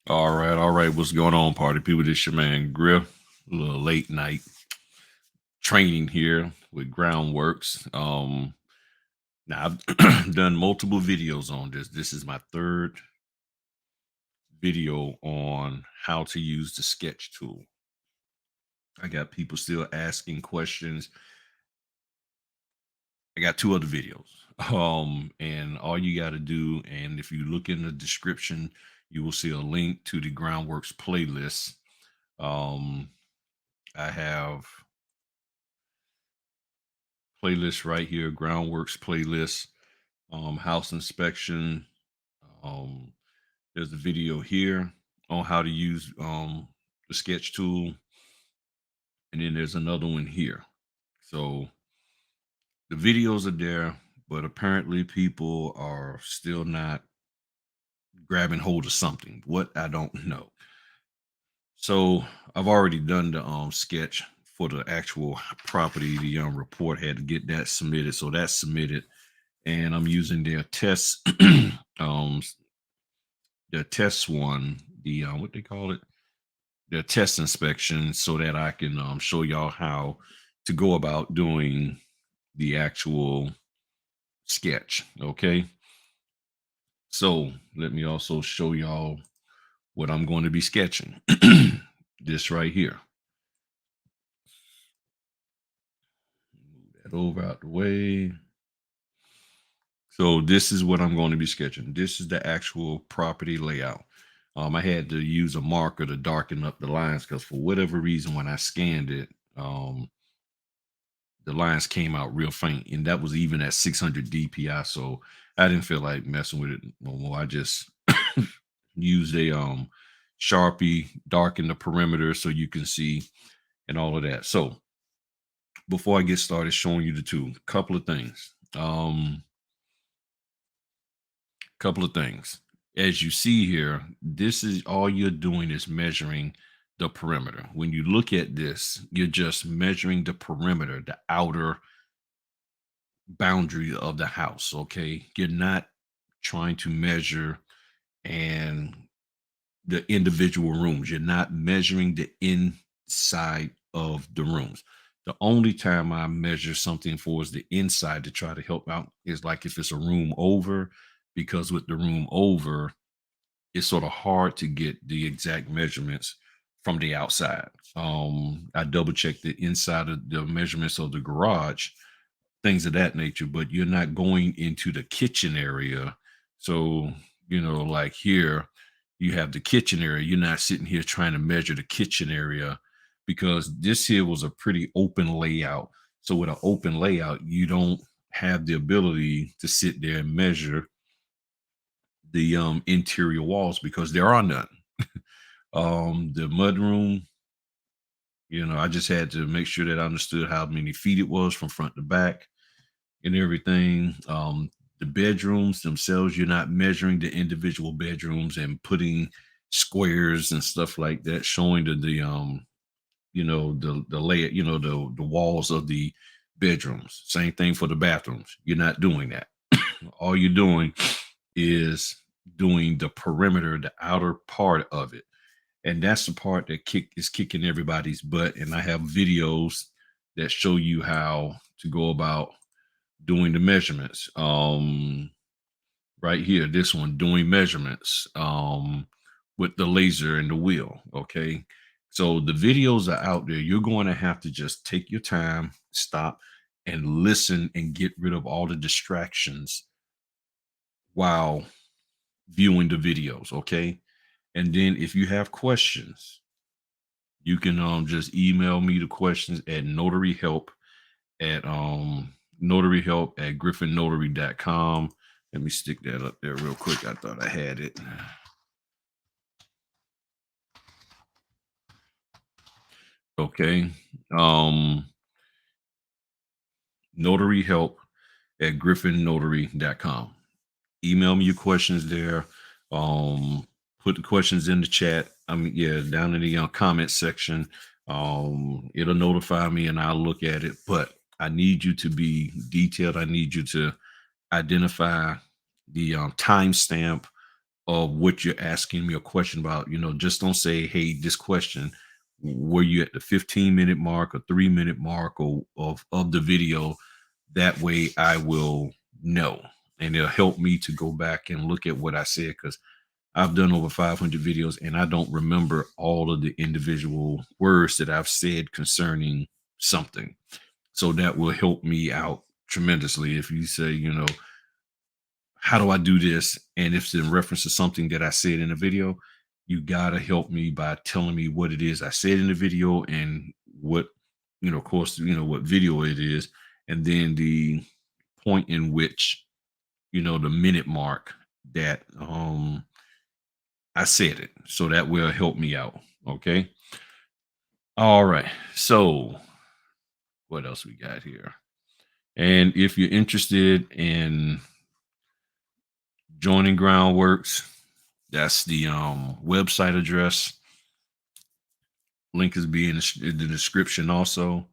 All right. What's going on, party people? This your man Griff. A little late night training here with Groundworks. Now I've done multiple videos on this. This is my third video on how to use the sketch tool. I got people still asking questions. I got two other videos. And all you got to do, and if you look in the description, you will see a link to the Groundworks playlist. Um, I have playlist right here, Groundworks playlist, house inspection. Um, there's a video here on how to use the sketch tool, and then there's another one here. So the videos are there, but apparently people are still not grabbing hold of something. What, I don't know. So I've already done the sketch for the actual property. The report had to get that submitted, so that's submitted, and I'm using their test um the test one, the what they call it, the test inspection, so that I can show y'all how to go about doing the actual sketch. Okay, so let me also show y'all what I'm going to be sketching. This right here. Move that over out the way. So this is what I'm going to be sketching. This is the actual property layout. I had to use a marker to darken up the lines because for whatever reason, when I scanned it, the lines came out real faint, and that was even at 600 DPI. So I didn't feel like messing with it no more. I just used a Sharpie, darken the perimeter so you can see, and all of that. So before I get started showing you the tool, couple of things. Couple of things. As you see here, this is all you're doing is measuring the perimeter. When you look at this, you're just measuring the perimeter, the outer boundary of the house. Okay. You're not trying to measure and the individual rooms. You're not measuring the inside of the rooms. The only time I measure something for is the inside to try to help out is like if it's a room over, because with the room over, it's sort of hard to get the exact measurements from the outside. I double checked the inside of the measurements of the garage, things of that nature, but you're not going into the kitchen area. So, like here, you have the kitchen area. You're not sitting here trying to measure the kitchen area because this here was a pretty open layout. So, with an open layout, you don't have the ability to sit there and measure the interior walls because there are none. The mudroom, I just had to make sure that I understood how many feet it was from front to back and everything. The bedrooms themselves, you're not measuring the individual bedrooms and putting squares and stuff like that, showing the layer, the walls of the bedrooms. Same thing for the bathrooms. You're not doing that. All you're doing is doing the perimeter, the outer part of it. And that's the part that is kicking everybody's butt. And I have videos that show you how to go about doing the measurements. Right here, this one, doing measurements with the laser and the wheel. Okay. So the videos are out there. You're going to have to just take your time, stop, and listen and get rid of all the distractions while viewing the videos. Okay. And then if you have questions, you can just email me the questions at notaryhelp at griffinnotary.com. Let me stick that up there real quick. I thought I had it. Okay. Um, notaryhelp at griffinnotary.com. Email me your questions there. Put the questions in the chat. I mean, yeah, down in the comment section. It'll notify me and I'll look at it. But I need you to be detailed. I need you to identify the timestamp of what you're asking me a question about. Just don't say, hey, this question, were you at the 15-minute mark or 3-minute mark or of the video? That way I will know, and it'll help me to go back and look at what I said, because I've done over 500 videos and I don't remember all of the individual words that I've said concerning something. So that will help me out tremendously. If you say, how do I do this? And if it's in reference to something that I said in a video, you got to help me by telling me what it is I said in the video, and what, of course, what video it is. And then the point in which, the minute mark that I said it. So that will help me out. Okay. All right. So what else we got here? And if you're interested in joining Groundworks, that's the website address. Link is be in the description also.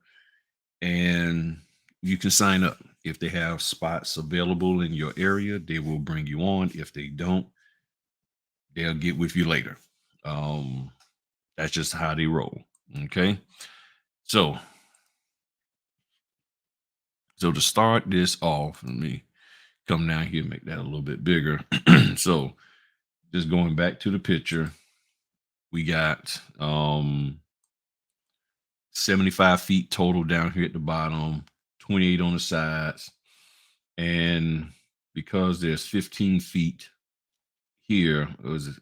And you can sign up. If they have spots available in your area, they will bring you on. If they don't, they'll get with you later. Um, that's just how they roll. Okay. So, to start this off, let me come down here, make that a little bit bigger. So, just going back to the picture, we got 75 feet total down here at the bottom, 28 on the sides. And because there's 15 feet here,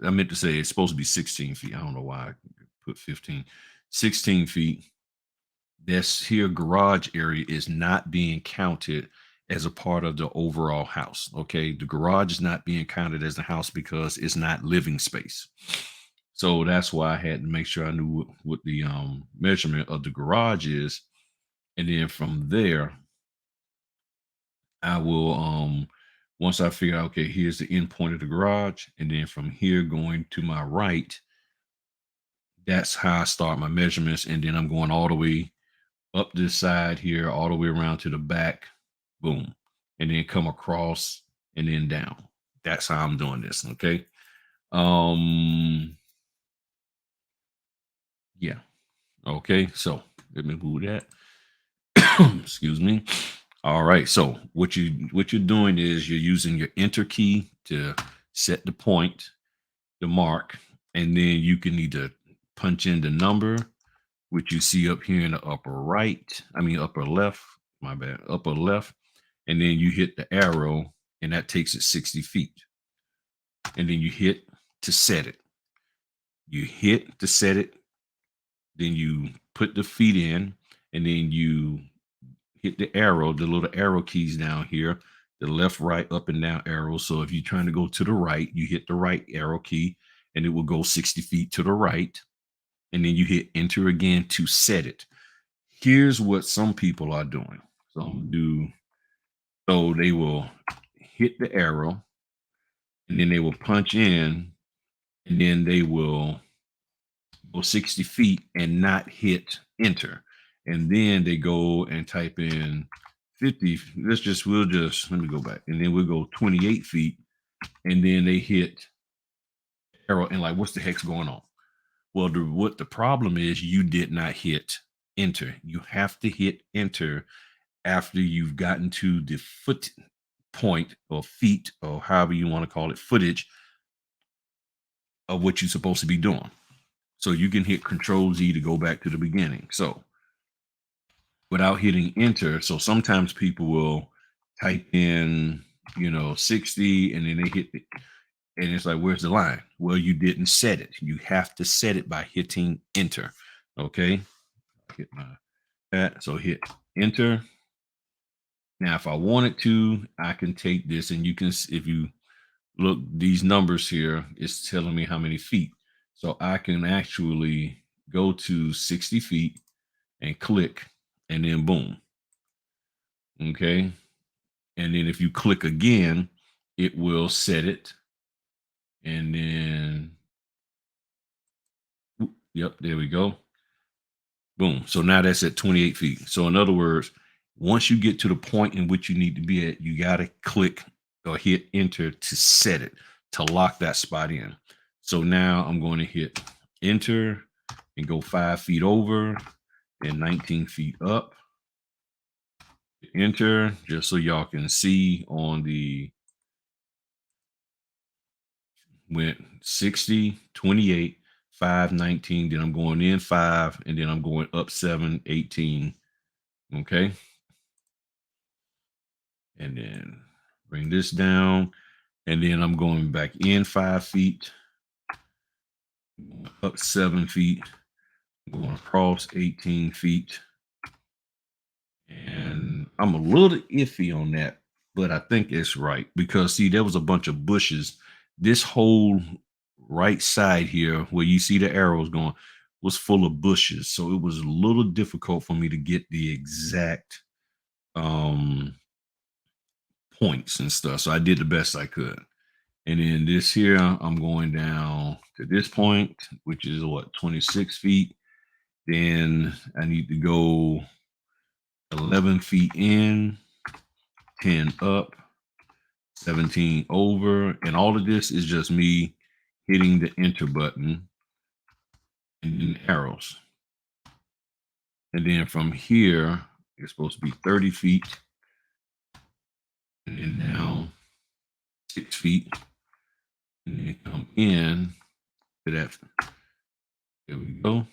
I meant to say it's supposed to be 16 feet. I don't know why I put 15. 16 feet. This here garage area is not being counted as a part of the overall house. Okay. The garage is not being counted as the house because it's not living space. So that's why I had to make sure I knew what the measurement of the garage is. And then from there, I will once I figure out, okay, here's the end point of the garage, and then from here going to my right, that's how I start my measurements. And then I'm going all the way up this side here, all the way around to the back, boom, and then come across and then down. That's how I'm doing this. Okay. Um, yeah. Okay. So let me move that. Excuse me. All right. So what you're doing is you're using your enter key to set the point, the mark, and then you can either punch in the number, which you see up here in the upper right. I mean upper left. My bad. Upper left, and then you hit the arrow, and that takes it 60 feet. And then you hit to set it. You hit to set it. Then you put the feet in, and then you hit the arrow, the little arrow keys down here, the left, right, up, and down arrow. So if you're trying to go to the right, you hit the right arrow key, and it will go 60 feet to the right. And then you hit enter again to set it. Here's what some people are doing. Some do. So they will hit the arrow, and then they will punch in, and then they will go 60 feet and not hit enter. And then they go and type in 50. Let me go back. And then we'll go 28 feet. And then they hit arrow and like, what's the heck's going on? Well, what the problem is, you did not hit enter. You have to hit enter after you've gotten to the foot point or feet or however you want to call it, footage of what you're supposed to be doing. So you can hit Control Z to go back to the beginning. So without hitting enter, so sometimes people will type in, 60, and then they hit it. And it's like, where's the line? Well, you didn't set it. You have to set it by hitting enter. Okay. Hit that. So hit enter. Now, if I wanted to, I can take this, and you can, if you look, these numbers here, it's telling me how many feet. So I can actually go to 60 feet and click, and then boom. Okay. And then if you click again, it will set it. And then, yep, there we go. Boom. So now that's at 28 feet. So in other words, once you get to the point in which you need to be at, you got to click or hit enter to set it. to lock that spot in. So now I'm going to hit enter and go 5 feet over and 19 feet up. Enter, just so y'all can see on the went 60, 28, 5, 19. Then I'm going in 5, and then I'm going up 7, 18. Okay. And then bring this down. And then I'm going back in 5 feet, up 7 feet, going across 18 feet. And I'm a little iffy on that, but I think it's right because see, there was a bunch of bushes. This whole right side here, where you see the arrows going, was full of bushes. So it was a little difficult for me to get the exact um points and stuff. So I did the best I could. And then this here, I'm going down to this point, which is what, 26 feet. Then I need to go 11 feet in, 10 up, 17 over. And all of this is just me hitting the enter button and then arrows. And then from here, it's supposed to be 30 feet. And then down 6 feet. And then come in to that. There we go.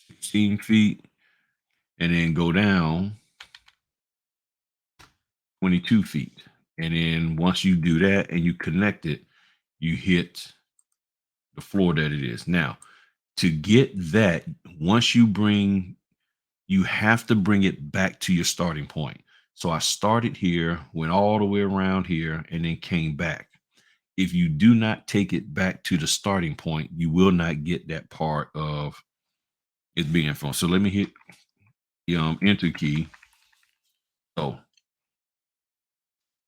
16 feet. And then go down 22 feet. And then once you do that and you connect it, you hit the floor that it is. Now, to get that, once you have to bring it back to your starting point. So I started here, went all the way around here, and then came back. If you do not take it back to the starting point, you will not get that part of it being from. So let me hit the enter key. So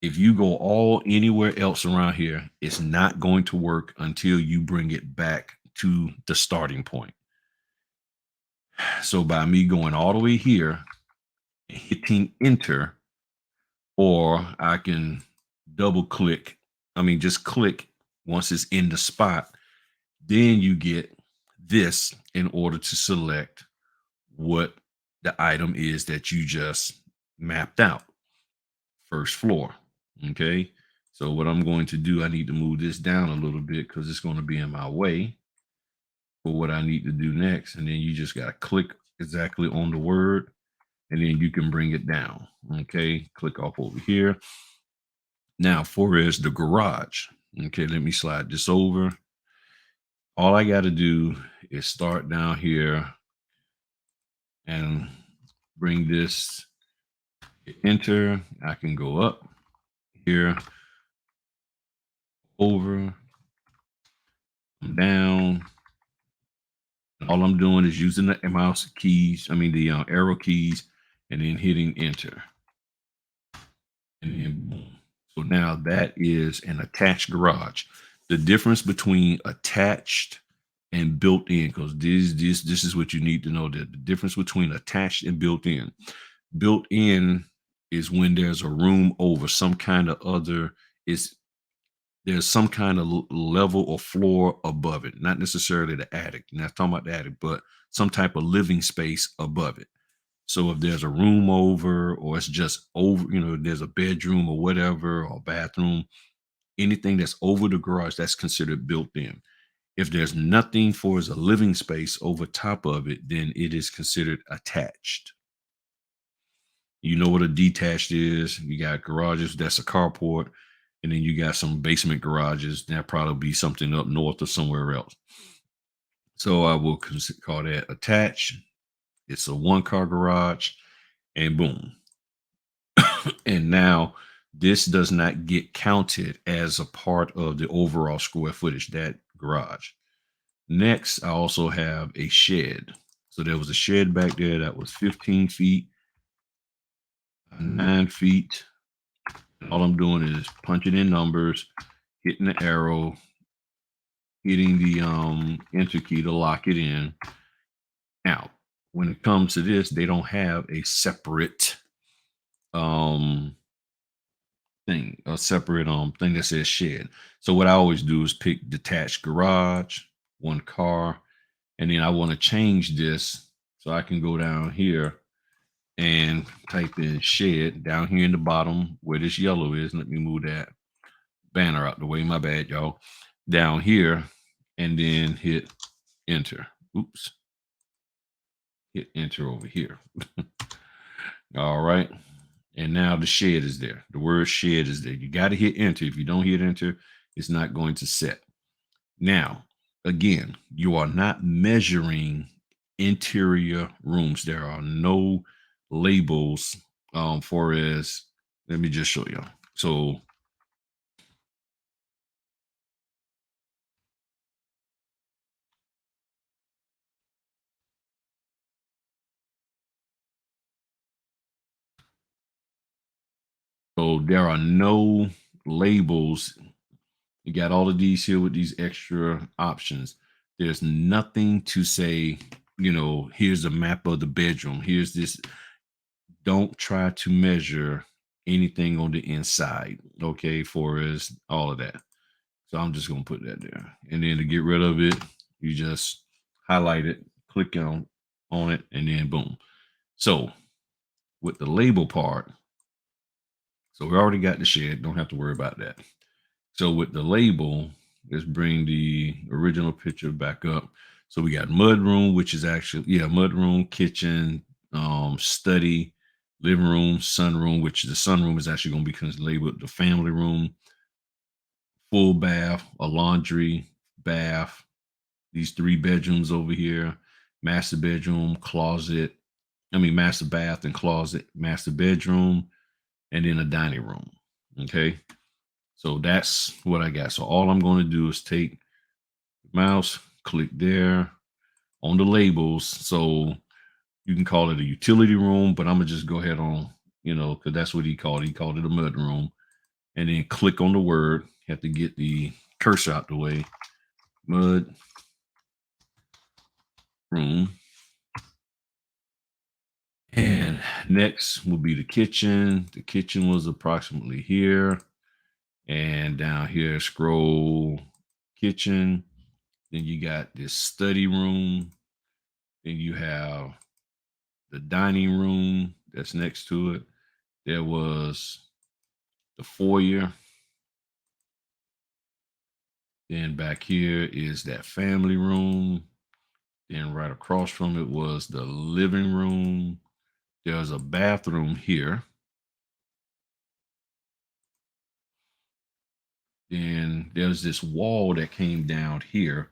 if you go all anywhere else around here, it's not going to work until you bring it back to the starting point. So by me going all the way here and hitting enter, or I can double click, just click once it's in the spot, then you get this in order to select what the item is that you just mapped out. First floor. Okay. So what I'm going to do, I need to move this down a little bit because it's going to be in my way for what I need to do next. And then you just got to click exactly on the word and then you can bring it down. Okay. Click off over here. Now, for is the garage. Okay. Let me slide this over. All I got to do is start down here and bring this, enter. I can go up here, over, down. All I'm doing is using the mouse keys, the arrow keys, and then hitting enter. And then boom. So now that is an attached garage. The difference between attached and built in, because this is what you need to know, that the difference between attached and built in. Built in is when there's a room over some kind of other, there's some kind of level or floor above it, not necessarily the attic. Not talking about the attic, but some type of living space above it. So if there's a room over, or it's just over, there's a bedroom or whatever, or bathroom, anything that's over the garage, that's considered built in. If there's nothing for as a living space over top of it, then it is considered attached. You know what a detached is? You got garages, that's a carport. And then you got some basement garages. That probably be something up north or somewhere else. So I will call that attached. It's a 1-car garage, and boom. And now this does not get counted as a part of the overall square footage, that garage. Next, I also have a shed. So there was a shed back there that was 15 feet, 9 feet. All I'm doing is punching in numbers, hitting the arrow, hitting the enter key to lock it in. Now, when it comes to this, they don't have a separate thing, a separate thing that says shed. So what I always do is pick detached garage, one car, and then I want to change this so I can go down here and type in shed down here in the bottom where this yellow is. Let me move that banner out the way. My bad, y'all. Down here, and then hit enter. Oops, hit enter over here. All right. And now the shed is there. The word shed is there. You got to hit enter. If you don't hit enter, it's not going to set. Now, again, you are not measuring interior rooms. There are no labels for as let me just show you. So there are no labels. You got all of these here with these extra options. There's nothing to say, here's a map of the bedroom. Here's this. Don't try to measure anything on the inside, okay, for as all of that. So I'm just gonna put that there. And then to get rid of it, you just highlight it, click on it, and then boom. So with the label part, so we already got the shed, don't have to worry about that. So with the label, let's bring the original picture back up. So we got mud room, which is actually, yeah, mud room, kitchen, study, living room, sunroom, which the sunroom is actually going to be labeled the family room, full bath, a laundry, bath, these three bedrooms over here, master bedroom, closet, master bath and closet, master bedroom, and then a dining room. Okay. So that's what I got. So all I'm going to do is take mouse, click there on the labels. So you can call it a utility room, but I'm gonna just go ahead on, because that's what he called it. He called it a mud room. And then click on the word. You have to get the cursor out the way. Mud room. And next will be the kitchen. The kitchen was approximately here. And down here, scroll kitchen. Then you got this study room. Then you have the dining room that's next to it. There was the foyer. Then back here is that family room. Then right across from it was the living room. There's a bathroom here. Then there's this wall that came down here.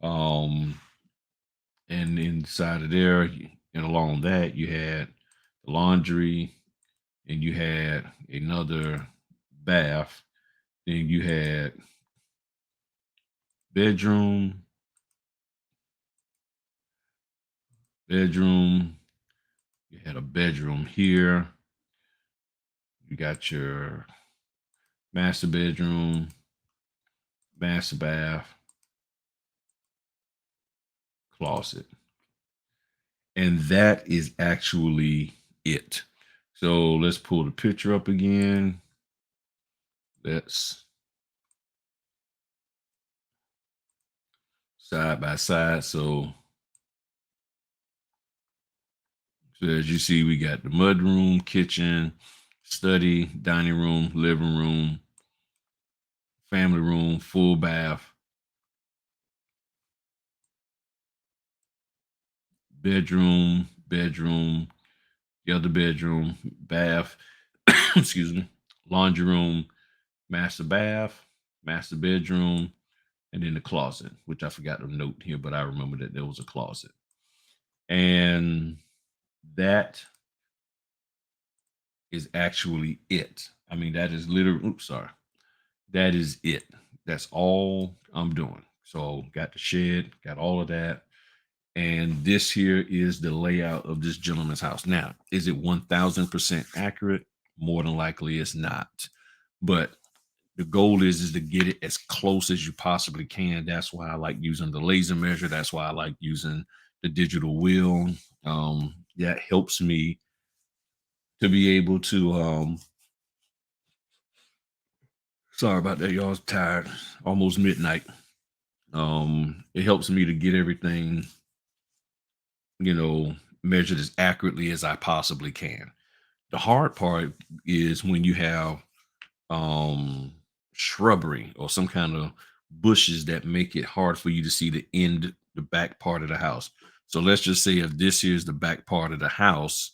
Um, and inside of there, and along that, you had the laundry, and you had another bath. Then you had bedroom, bedroom. You had a bedroom here. You got your master bedroom, master bath, closet. And that is actually it. So let's pull the picture up again. Let's side by side. So as you see, we got the mud room, kitchen, study, dining room, living room, family room, full bath, bedroom, the other bedroom, bath, excuse me, laundry room, master bath, master bedroom, and then the closet, which I forgot to note here, but I remember that there was a closet. And that is actually it. That is literally, oops, sorry. That is it. That's all I'm doing. So got the shed, got all of that. And this here is the layout of this gentleman's house. Now, is it 1000% accurate? More than likely it's not. But the goal is to get it as close as you possibly can. That's why I like using the laser measure. That's why I like using the digital wheel. That helps me to be able to Sorry about that, y'all. I was tired. Almost midnight. It helps me to get everything, you know, measured as accurately as I possibly can. The hard part is when you have um shrubbery or some kind of bushes that make it hard for you to see the back part of the house. So let's just say if this is the back part of the house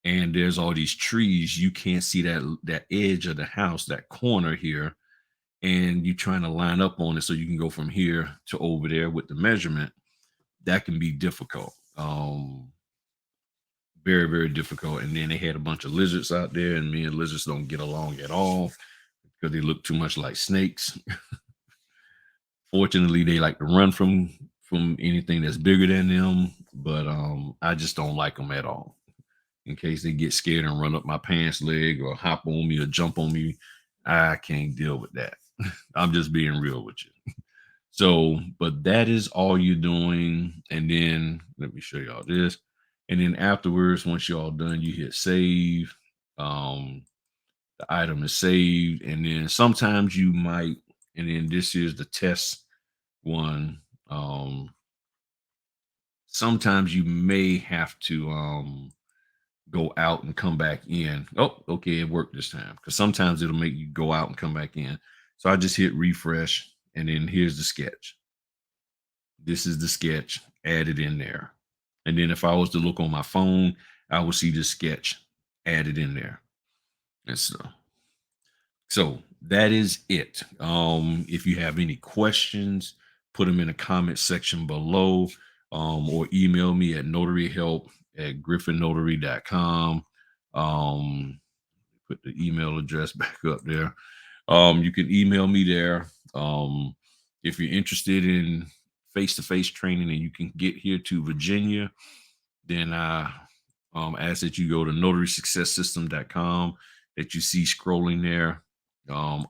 and there's all these trees, you can't see that edge of the house, that corner here, and you're trying to line up on it so you can go from here to over there with the measurement. That can be difficult. Very, very difficult. And then they had a bunch of lizards out there, and me and lizards don't get along at all because they look too much like snakes. Fortunately, they like to run from anything that's bigger than them, but I just don't like them at all. In case they get scared and run up my pants leg or hop on me or jump on me, I can't deal with that. I'm just being real with you. So, but that is all you're doing. And then let me show y'all this. And then afterwards, once you're all done, you hit save. Um, the item is saved. And then sometimes you might, and then this is the test one. Sometimes you may have to go out and come back in. Oh, okay, it worked this time. Because sometimes it'll make you go out and come back in. So I just hit refresh, and then here's the sketch. This is the sketch added in there. And then if I was to look on my phone, I would see the sketch added in there. And so that is it. If you have any questions, put them in the comment section below, or email me at notaryhelp@griffin.notary.com. Um, put the email address back up there. You can email me there. If you're interested in face-to-face training and you can get here to Virginia, then I ask that you go to notarysuccesssystem.com that you see scrolling there.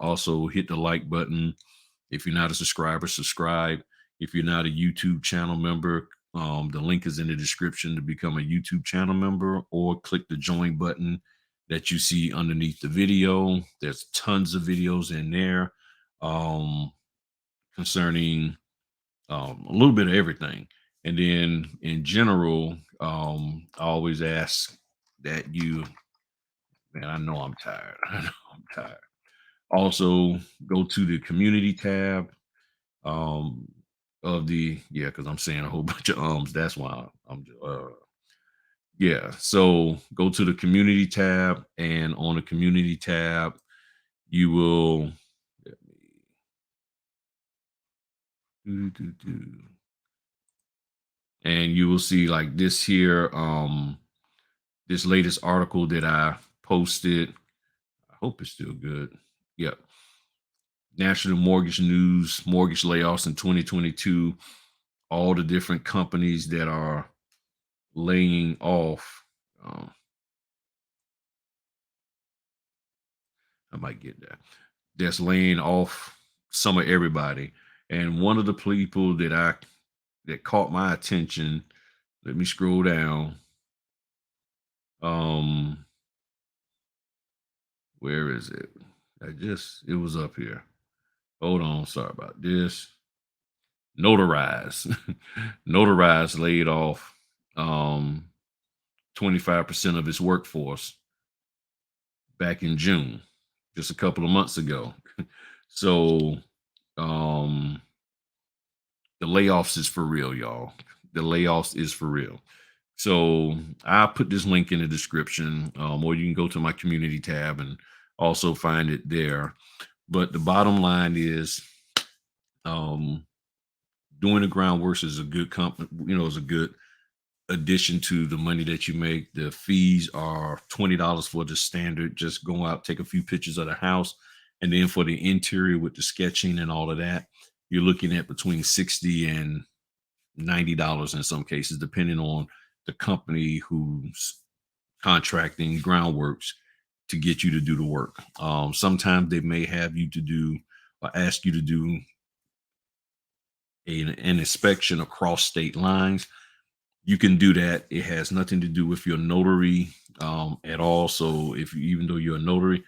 Also, hit the like button. If you're not a subscriber, subscribe. If you're not a YouTube channel member, the link is in the description to become a YouTube channel member, or click the join button that you see underneath the video. There's tons of videos in there um, concerning a little bit of everything. And then in general, I always ask that you, man, I know I'm tired. I know I'm tired. Also, go to the community tab um of the, yeah, because I'm saying a whole bunch of that's why yeah. So go to the community tab, and on the community tab, you will and you will see like this here, this latest article that I posted. I hope it's still good. Yep. National Mortgage News, mortgage layoffs in 2022, all the different companies that are laying off. Um, I might get that. That's laying off some of everybody. And one of the people that caught my attention, let me scroll down. Um, where is it? It was up here. Hold on, sorry about this. Notarize. Notarize laid off 25% of its workforce back in June, just a couple of months ago. So um the layoffs is for real, y'all. The layoffs is for real. So I'll put this link in the description, or you can go to my community tab and also find it there. But the bottom line is, um, doing the groundworks is a good company, is a good addition to the money that you make. The fees are $20 for the standard. Just go out, take a few pictures of the house, and then for the interior with the sketching and all of that, you're looking at between 60 and $90 in some cases, depending on the company who's contracting groundworks to get you to do the work. Sometimes they may have you to do or ask you to do an inspection across state lines. You can do that. It has nothing to do with your notary at all. So if you, even though you're a notary,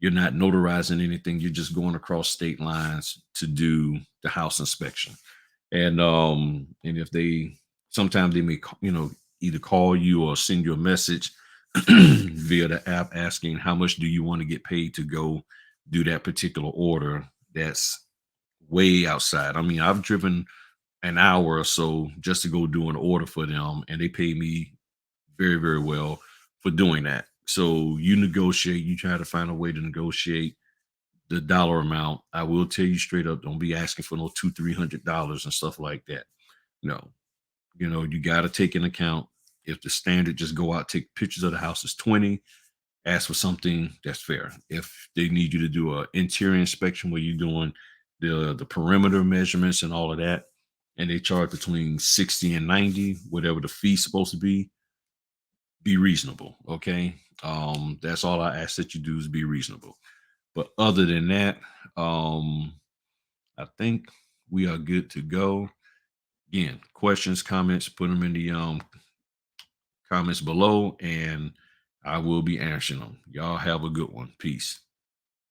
You're not notarizing anything. You're just going across state lines to do the house inspection. And if they sometimes they may either call you or send you a message via the app asking how much do you want to get paid to go do that particular order that's way outside. I mean, I've driven an hour or so just to go do an order for them, and they pay me very, very well for doing that. So you negotiate, you try to find a way to negotiate the dollar amount. I will tell you straight up, don't be asking for no $200-300 and stuff like that. No, you got to take in account if the standard just go out, take pictures of the house is 20, ask for something that's fair. If they need you to do a interior inspection where you're doing the perimeter measurements and all of that, and they charge between 60 and 90, whatever the fee's supposed to be reasonable. Okay. That's all I ask that you do is be reasonable. But other than that, um, I think we are good to go. Again, questions, comments, put them in the comments below, and I will be answering them. Y'all have a good one. Peace.